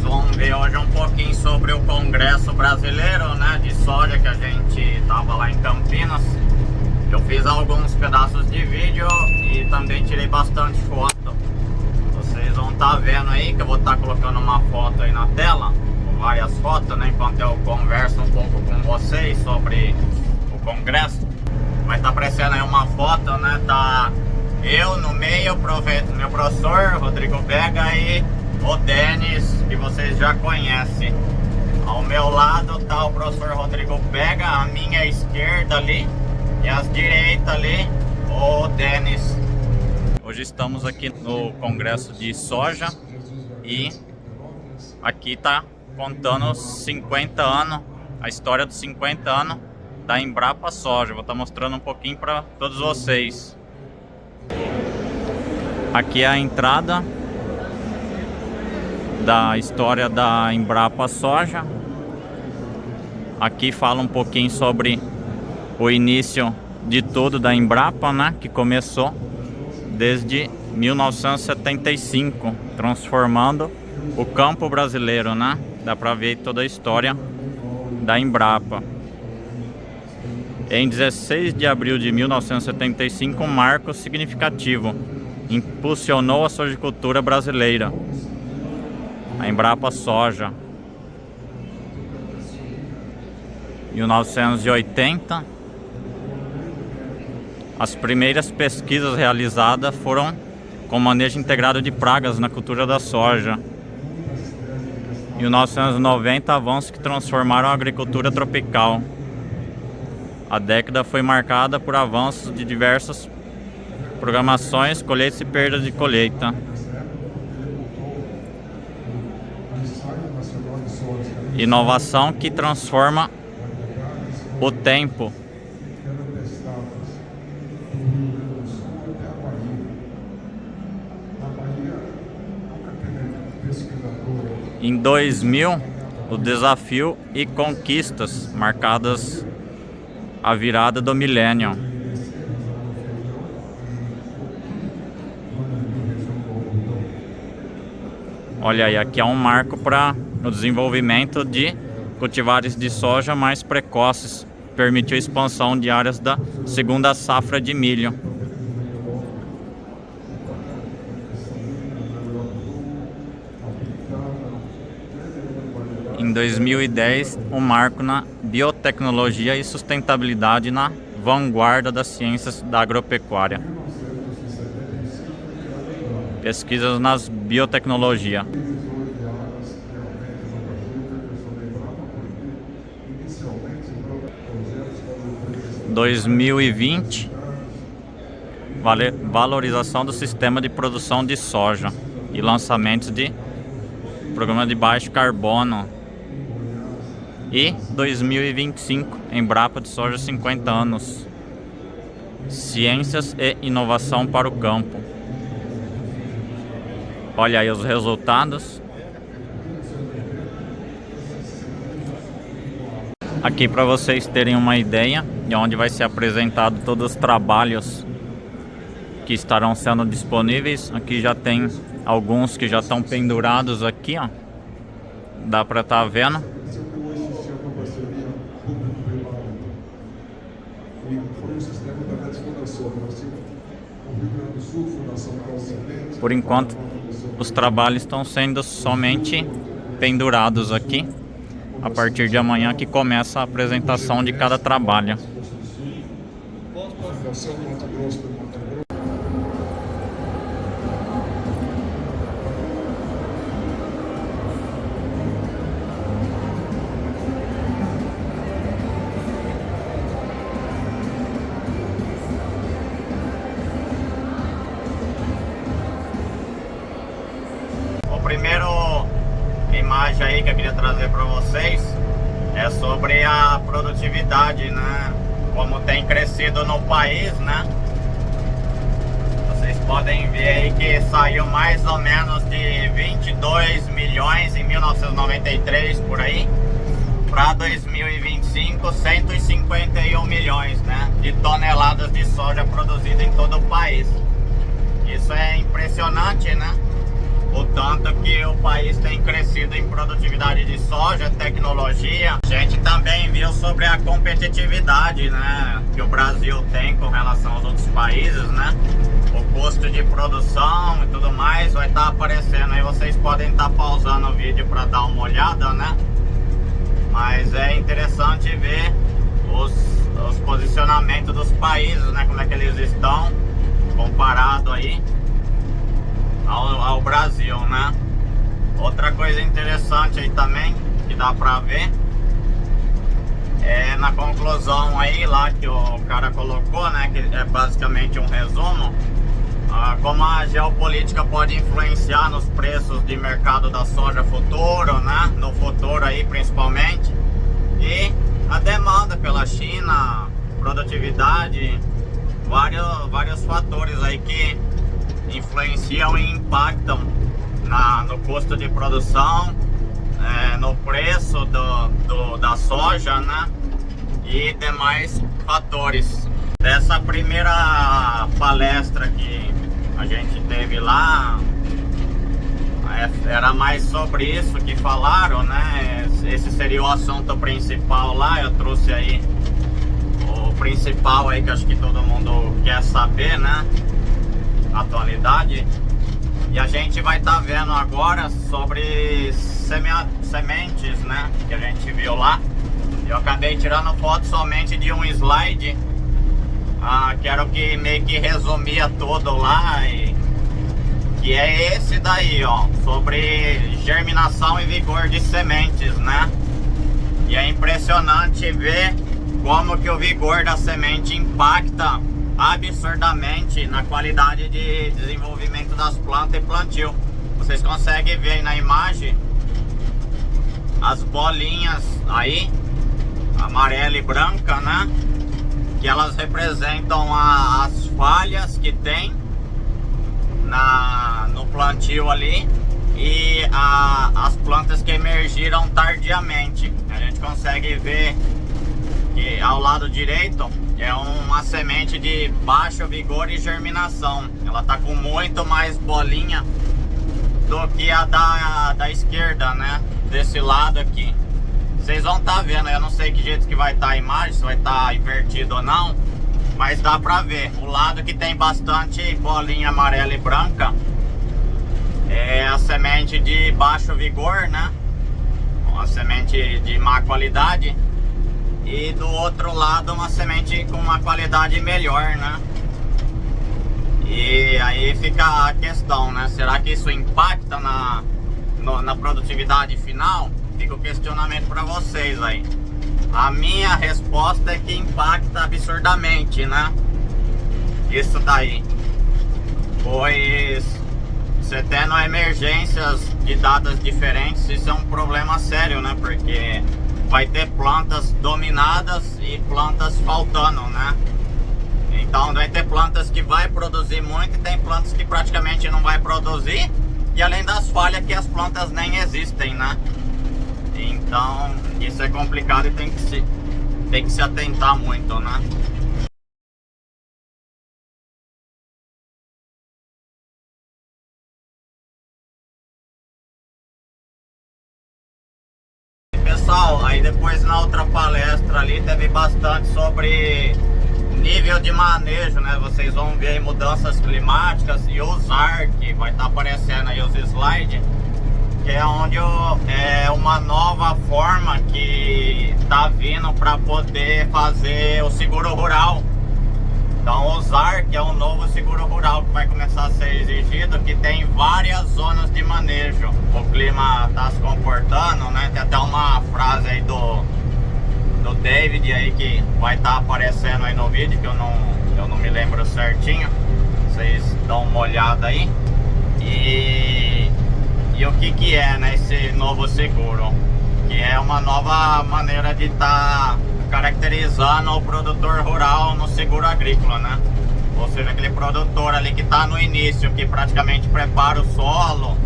vamos ver hoje um pouquinho sobre o Congresso Brasileiro, né, de soja, que a gente tava lá em Campinas. Eu fiz alguns pedaços de vídeo e também tirei bastante foto. Vocês vão estar vendo aí que eu vou estar colocando uma foto aí na tela, várias fotos, né, enquanto eu converso um pouco com vocês sobre o Congresso. Mas tá aparecendo aí uma foto, né, tá eu no meio, meu professor Rodrigo Vega e o Denis, que vocês já conhecem. Ao meu lado tá o professor Rodrigo Vega, à minha esquerda ali, e à direita ali o Denis. Hoje estamos aqui no Congresso de Soja e aqui tá contando os 50 anos, a história dos 50 anos da Embrapa Soja. Vou estar mostrando um pouquinho para todos vocês. Aqui é a entrada da história da Embrapa Soja. Aqui fala um pouquinho sobre o início de tudo da Embrapa, né, que começou desde 1975, transformando o campo brasileiro, né? Dá para ver toda a história da Embrapa. Em 16 de abril de 1975, um marco significativo impulsionou a sojicultura brasileira, a Embrapa Soja. Em 1980, as primeiras pesquisas realizadas foram com manejo integrado de pragas na cultura da soja. Em 1990, avanços que transformaram a agricultura tropical. A década foi marcada por avanços de diversas programações, colheitas e perdas de colheita. Inovação que transforma o tempo. Em 2000, o desafio e conquistas marcadas a virada do milênio. Olha aí, aqui é um marco para o desenvolvimento de cultivares de soja mais precoces. Permitiu a expansão de áreas da segunda safra de milho. Em 2010, um marco na biotecnologia e sustentabilidade na vanguarda das ciências da agropecuária. Pesquisas nas biotecnologia. 2020, valorização do sistema de produção de soja e lançamentos de programa de baixo carbono. E 2025, Embrapa de Soja 50 anos. Ciências e inovação para o campo. Olha aí os resultados. Aqui para vocês terem uma ideia de onde vai ser apresentado todos os trabalhos que estarão sendo disponíveis. Aqui já tem alguns que já estão pendurados aqui, ó. Dá para estar vendo. Por enquanto, os trabalhos estão sendo somente pendurados aqui. A partir de amanhã que começa a apresentação de cada trabalho. Primeira imagem aí que eu queria trazer para vocês é sobre a produtividade, né? Como tem crescido no país, né? Vocês podem ver aí que saiu mais ou menos de 22 milhões em 1993 por aí, para 2025 151 milhões, né, de toneladas de soja produzida em todo o país. Isso é impressionante, né? o tanto que o país tem crescido em produtividade de soja, tecnologia. A gente também viu sobre a competitividade, né, que o Brasil tem com relação aos outros países, né? O custo de produção e tudo mais vai estar aparecendo aí, vocês podem estar pausando o vídeo para dar uma olhada, né? Mas é interessante ver os posicionamentos dos países, né? Como é que eles estão comparado aí ao Brasil, né? Outra coisa interessante aí também que dá pra ver é na conclusão aí lá que o cara colocou, né? Que é basicamente um resumo, como a geopolítica pode influenciar nos preços de mercado da soja futuro, né? No futuro aí principalmente, e a demanda pela China, produtividade, vários fatores aí que influenciam e impactam no custo de produção, no preço da soja, né? E demais fatores. Dessa primeira palestra que a gente teve lá, era mais sobre isso que falaram, né? Esse seria o assunto principal lá. Eu trouxe aí o principal aí que acho que todo mundo quer saber, né? Atualidade. E a gente vai estar vendo agora sobre sementes, né? Que a gente viu lá. Eu acabei tirando foto somente de um slide, que era o que meio que resumia tudo lá, que é esse daí, ó, sobre germinação e vigor de sementes, né? E é impressionante ver como que o vigor da semente impacta absurdamente na qualidade de desenvolvimento das plantas e plantio. Vocês conseguem ver aí na imagem as bolinhas aí, amarela e branca, né? Que elas representam as falhas que tem no plantio ali, e as plantas que emergiram tardiamente. A gente consegue ver que ao lado direito é uma semente de baixo vigor e germinação. Ela tá com muito mais bolinha do que a da esquerda, né? Desse lado aqui. Vocês vão estar vendo, eu não sei que jeito que vai estar a imagem, se vai estar invertido ou não, mas dá pra ver. O lado que tem bastante bolinha amarela e branca é a semente de baixo vigor, né? Uma semente de má qualidade. E do outro lado uma semente com uma qualidade melhor, né? E aí fica a questão, né? Será que isso impacta na produtividade final? Fica o questionamento para vocês aí. A minha resposta é que impacta absurdamente, né? Isso daí. Pois você tendo emergências de datas diferentes, isso é um problema sério, né? Porque vai ter plantas dominadas e plantas faltando, né? Então vai ter plantas que vai produzir muito e tem plantas que praticamente não vai produzir. E além das falhas que as plantas nem existem, né? Então isso é complicado e tem que se atentar muito, né? Pessoal, aí depois na outra palestra ali teve bastante sobre nível de manejo, né? Vocês vão ver aí mudanças climáticas e usar, que vai estar aparecendo aí os slides, que é onde é uma nova forma que tá vindo para poder fazer o seguro rural. Então o ZAR, que é um novo seguro rural que vai começar a ser exigido, que tem várias zonas de manejo. O clima tá se comportando, né? Tem até uma frase aí do David aí que vai estar aparecendo aí no vídeo, que eu não me lembro certinho. Vocês dão uma olhada aí. E o que é, né, esse novo seguro? Que é uma nova maneira de estar caracterizando o produtor rural no seguro agrícola, né? Ou seja, aquele produtor ali que está no início, que praticamente prepara o solo,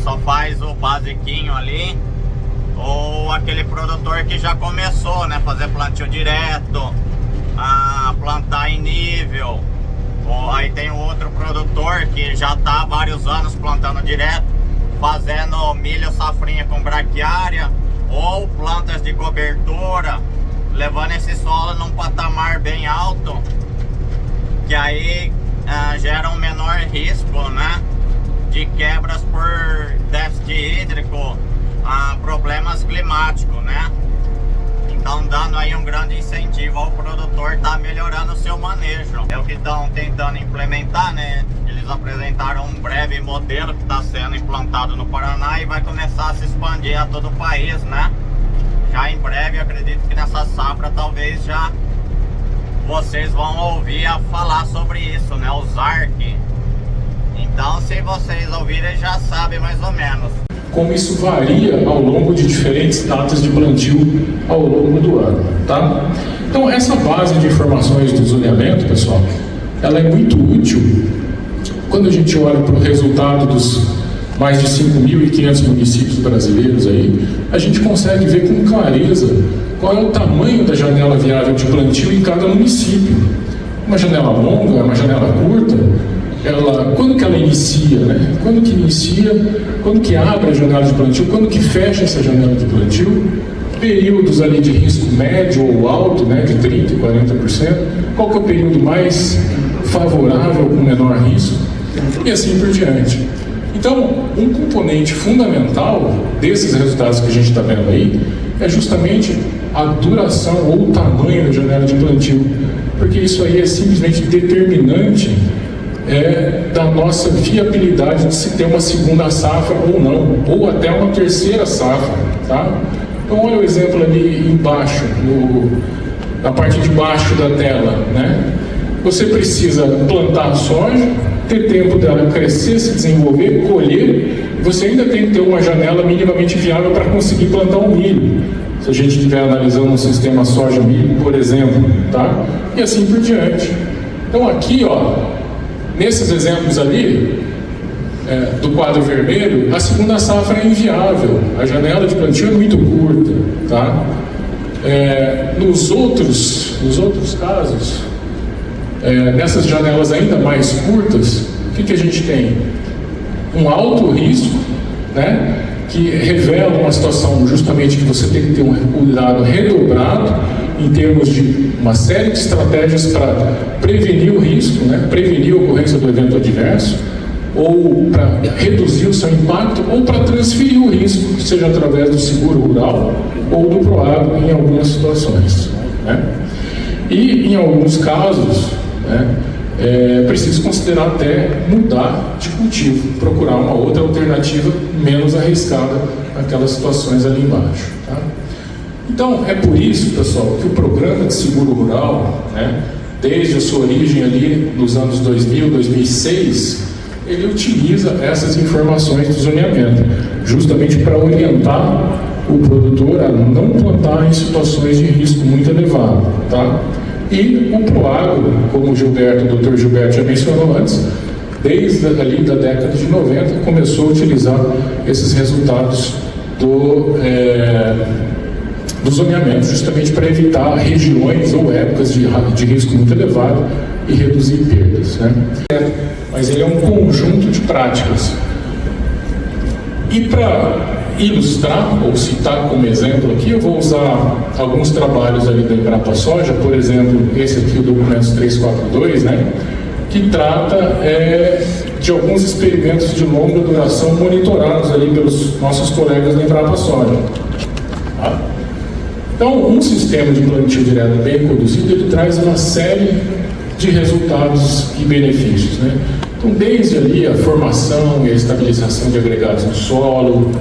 só faz o basiquinho ali, ou aquele produtor que já começou, né, fazer plantio direto, plantar em nível, Aí tem o outro produtor que já está há vários anos plantando direto, fazendo milho safrinha com braquiária ou plantas de cobertura, levando esse solo num patamar bem alto, que aí gera um menor risco, né, de quebras por déficit hídrico, problemas climáticos, né? Então dando aí um grande incentivo ao produtor estar melhorando o seu manejo. É o que estão tentando implementar, né? Eles apresentaram um breve modelo que está sendo implantado no Paraná e vai começar a se expandir a todo o país, né? Já em breve, acredito que nessa safra talvez já vocês vão ouvir a falar sobre isso, né? O ZARC. Então, se vocês ouvirem, já sabem mais ou menos como isso varia ao longo de diferentes datas de plantio ao longo do ano, tá? Então, essa base de informações do zoneamento, pessoal, ela é muito útil quando a gente olha para o resultado dos mais de 5.500 municípios brasileiros aí, a gente consegue ver com clareza qual é o tamanho da janela viável de plantio em cada município. Uma janela longa, uma janela curta, quando que ela inicia, né? Quando que inicia, quando que abre a janela de plantio, quando que fecha essa janela de plantio, períodos ali de risco médio ou alto, né, de 30% e 40%, qual que é o período mais favorável com menor risco, e assim por diante. Então, um componente fundamental desses resultados que a gente está vendo aí é justamente a duração ou o tamanho da janela de plantio, porque isso aí é simplesmente determinante da nossa viabilidade de se ter uma segunda safra ou não, ou até uma terceira safra, tá? Então olha o exemplo ali embaixo, na parte de baixo da tela, né? Você precisa plantar a soja, ter tempo dela crescer, se desenvolver, colher, e você ainda tem que ter uma janela minimamente viável para conseguir plantar o milho, se a gente estiver analisando um sistema soja-milho, por exemplo, tá? E assim por diante. Então aqui, ó, nesses exemplos ali, do quadro vermelho, a segunda safra é inviável, a janela de plantio é muito curta, tá? Nos outros casos, nessas janelas ainda mais curtas, o que a gente tem? Um alto risco, né? Que revela uma situação justamente que você tem que ter um cuidado redobrado em termos de uma série de estratégias para prevenir o risco, né? Prevenir a ocorrência do evento adverso, ou para reduzir o seu impacto, ou para transferir o risco, seja através do seguro rural ou do Proagro em algumas situações, né? E em alguns casos, né, é preciso considerar até mudar de cultivo, procurar uma outra alternativa menos arriscada naquelas situações ali embaixo, tá? Então, é por isso, pessoal, que o programa de seguro rural, né, desde a sua origem ali nos anos 2000, 2006, ele utiliza essas informações do zoneamento, justamente para orientar o produtor a não plantar em situações de risco muito elevado, tá? E o Proagro, como o Dr. Gilberto já mencionou antes, desde ali da década de 90, começou a utilizar esses resultados do zoneamento, justamente para evitar regiões ou épocas de risco muito elevado e reduzir perdas, né? Mas ele é um conjunto de práticas. E para ilustrar, ou citar como exemplo aqui, eu vou usar alguns trabalhos ali da Embrapa Soja, por exemplo, esse aqui, o documento 342, né, que trata de alguns experimentos de longa duração monitorados ali pelos nossos colegas da Embrapa Soja. Tá? Então, um sistema de plantio direto bem conduzido, ele traz uma série de resultados e benefícios, né? Então, desde ali a formação e a estabilização de agregados no solo,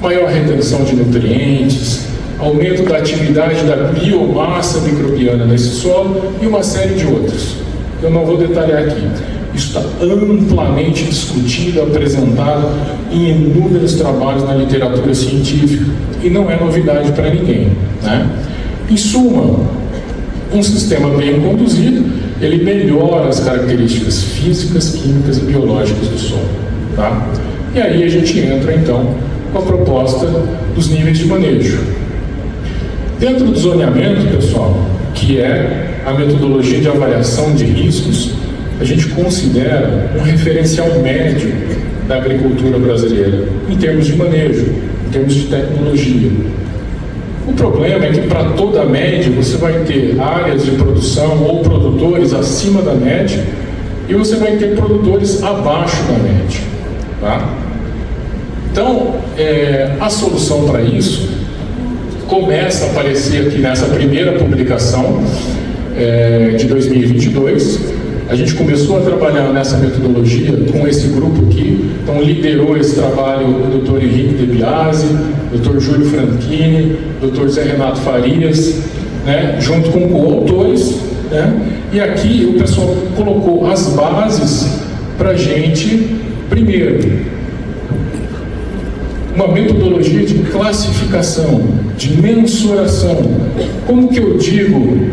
maior retenção de nutrientes, aumento da atividade da biomassa microbiana nesse solo e uma série de outros. Eu não vou detalhar aqui. Isso está amplamente discutido, apresentado em inúmeros trabalhos na literatura científica e não é novidade para ninguém, né? Em suma, um sistema bem conduzido, ele melhora as características físicas, químicas e biológicas do solo, tá? E aí a gente entra então com a proposta dos níveis de manejo. Dentro do zoneamento, pessoal, que é a metodologia de avaliação de riscos, a gente considera um referencial médio da agricultura brasileira, em termos de manejo, em termos de tecnologia. O problema é que para toda a média você vai ter áreas de produção ou produtores acima da média e você vai ter produtores abaixo da média. Tá? Então, a solução para isso começa a aparecer aqui nessa primeira publicação de 2022. A gente começou a trabalhar nessa metodologia com esse grupo aqui. Então, liderou esse trabalho o Dr. Henrique De Biasi, Dr. Júlio Franchini, Dr. Zé Renato Farias, né, junto com coautores, né? E aqui o pessoal colocou as bases para a gente, primeiro, uma metodologia de classificação, de mensuração. Como que eu digo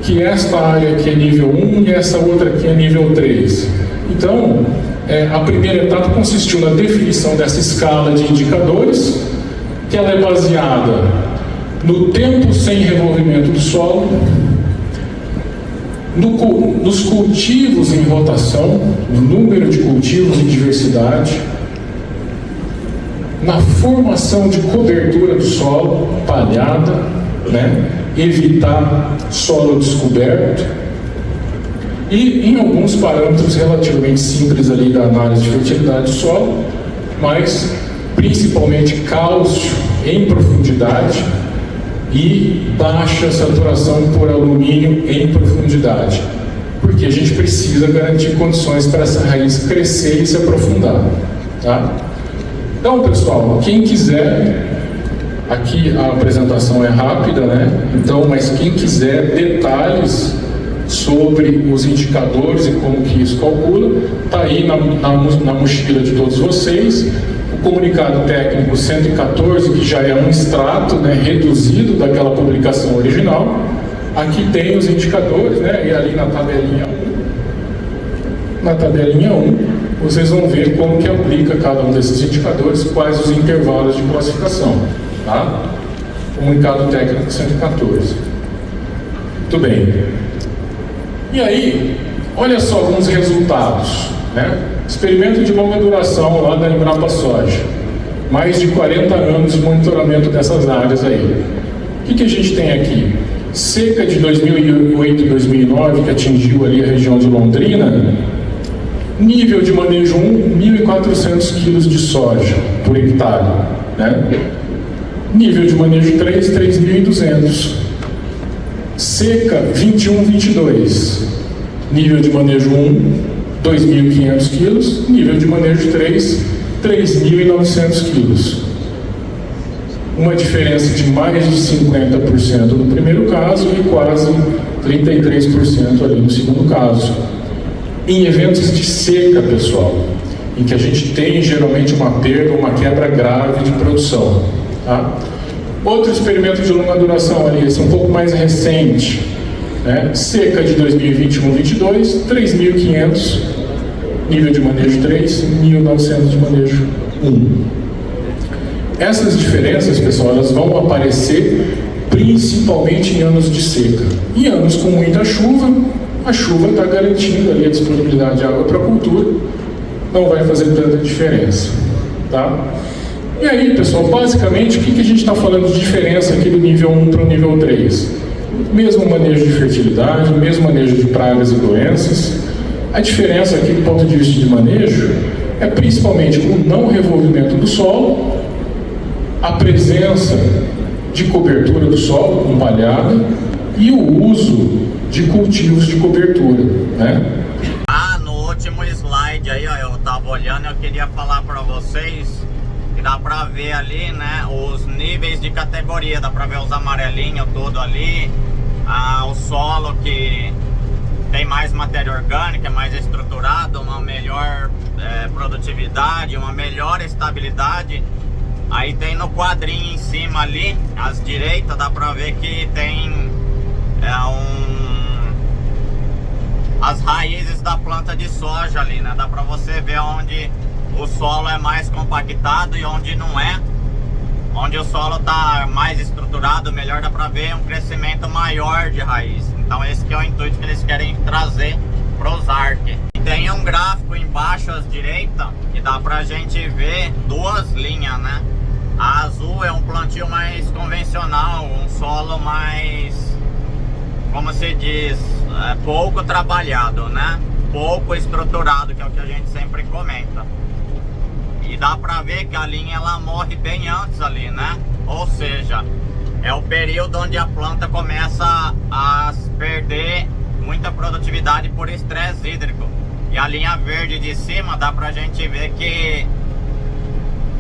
que esta área aqui é nível 1 e essa outra aqui é nível 3? Então, a primeira etapa consistiu na definição dessa escala de indicadores, que ela é baseada no tempo sem revolvimento do solo, nos cultivos em rotação, no número de cultivos em diversidade, na formação de cobertura do solo, palhada, né? Evitar solo descoberto, e em alguns parâmetros relativamente simples ali da análise de fertilidade do solo, mas principalmente cálcio em profundidade e baixa saturação por alumínio em profundidade, porque a gente precisa garantir condições para essa raiz crescer e se aprofundar, tá? Então, pessoal, quem quiser, aqui a apresentação é rápida, né? Então, mas quem quiser detalhes sobre os indicadores e como que isso calcula, está aí na mochila de todos vocês. O comunicado técnico 114, que já é um extrato, né, reduzido daquela publicação original. Aqui tem os indicadores, né? E ali na tabelinha 1, vocês vão ver como que aplica cada um desses indicadores, quais os intervalos de classificação, tá? Comunicado técnico 114. Muito bem. E aí, olha só alguns resultados, né? Experimento de longa duração lá da Embrapa Soja. Mais de 40 anos de monitoramento dessas áreas aí. O que a gente tem aqui? Seca de 2008 e 2009, que atingiu ali a região de Londrina. Nível de manejo 1, 1.400 quilos de soja por hectare, né? Nível de manejo 3, 3.200. Seca 21, 22. Nível de manejo 1, 2.500 quilos. Nível de manejo 3, 3.900 quilos. Uma diferença de mais de 50% no primeiro caso e quase 33% ali no segundo caso. Em eventos de seca, pessoal, em que a gente tem geralmente uma perda, uma quebra grave de produção, tá? Outro experimento de longa duração ali, esse é um pouco mais recente, né? Seca de 2021-22, 3.500, nível de manejo 3, 1.900 de manejo 1. Essas diferenças, pessoal, elas vão aparecer principalmente em anos de seca. Em anos com muita chuva, a chuva está garantindo ali a disponibilidade de água para a cultura, não vai fazer tanta diferença, tá? E aí, pessoal, basicamente, o que a gente está falando de diferença aqui do nível 1 para o nível 3? Mesmo manejo de fertilidade, mesmo manejo de pragas e doenças. A diferença aqui do ponto de vista de manejo é principalmente o não revolvimento do solo, a presença de cobertura do solo com palhada e o uso de cultivos de cobertura, né? No último slide aí, ó, eu tava olhando, eu queria falar para vocês que dá para ver ali, né, os níveis de categoria, dá para ver os amarelinhos todo ali, o solo que tem mais matéria orgânica, é mais estruturado, uma melhor produtividade, uma melhor estabilidade. Aí tem no quadrinho em cima ali, às direitas, dá pra ver que tem as raízes da planta de soja ali, né? Dá pra você ver onde o solo é mais compactado e onde não é. Onde o solo tá mais estruturado, melhor, dá pra ver um crescimento maior de raiz. Então esse que é o intuito que eles querem trazer pros arques. E tem um gráfico embaixo à direita que dá pra gente ver duas linhas, né? A azul é um plantio mais convencional, um solo mais, como se diz, pouco trabalhado, né? Pouco estruturado, que é o que a gente sempre comenta. E dá pra ver que a linha ela morre bem antes ali, né? Ou seja, é o período onde a planta começa a perder muita produtividade por estresse hídrico. E a linha verde de cima dá pra gente ver que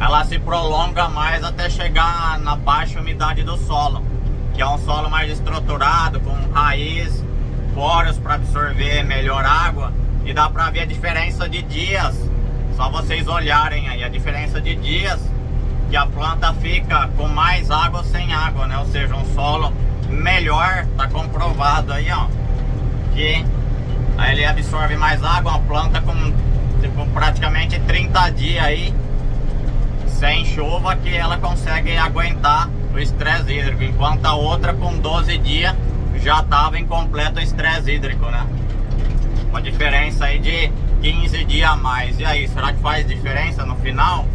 ela se prolonga mais até chegar na baixa umidade do solo, que é um solo mais estruturado, com raiz, poros para absorver melhor água. E dá pra ver a diferença de dias, só vocês olharem aí a diferença de dias que a planta fica com mais água ou sem água, né? Ou seja, um solo melhor, tá comprovado aí, ó, que aí ele absorve mais água. Uma planta com tipo, praticamente 30 dias aí sem chuva, que ela consegue aguentar o estresse hídrico, enquanto a outra com 12 dias já estava em completo estresse hídrico, né? Uma diferença aí de 15 dias a mais. E aí, será que faz diferença no final?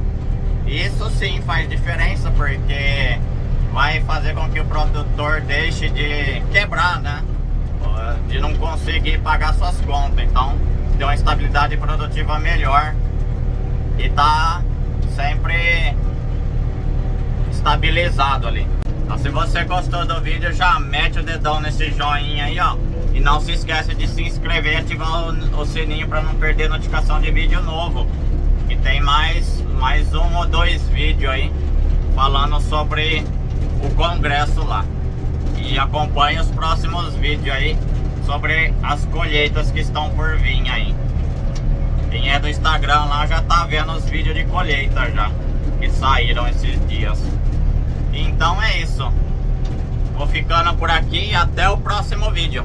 Isso sim faz diferença, porque vai fazer com que o produtor deixe de quebrar, né? De não conseguir pagar suas contas. Então, tem uma estabilidade produtiva melhor e tá sempre estabilizado ali. Então, se você gostou do vídeo, já mete o dedão nesse joinha aí, ó. E não se esquece de se inscrever e ativar o sininho para não perder notificação de vídeo novo. E tem mais um ou dois vídeos aí falando sobre o congresso lá. E acompanhe os próximos vídeos aí sobre as colheitas que estão por vir aí. Quem é do Instagram lá já tá vendo os vídeos de colheita já, que saíram esses dias. Então é isso. Vou ficando por aqui e até o próximo vídeo.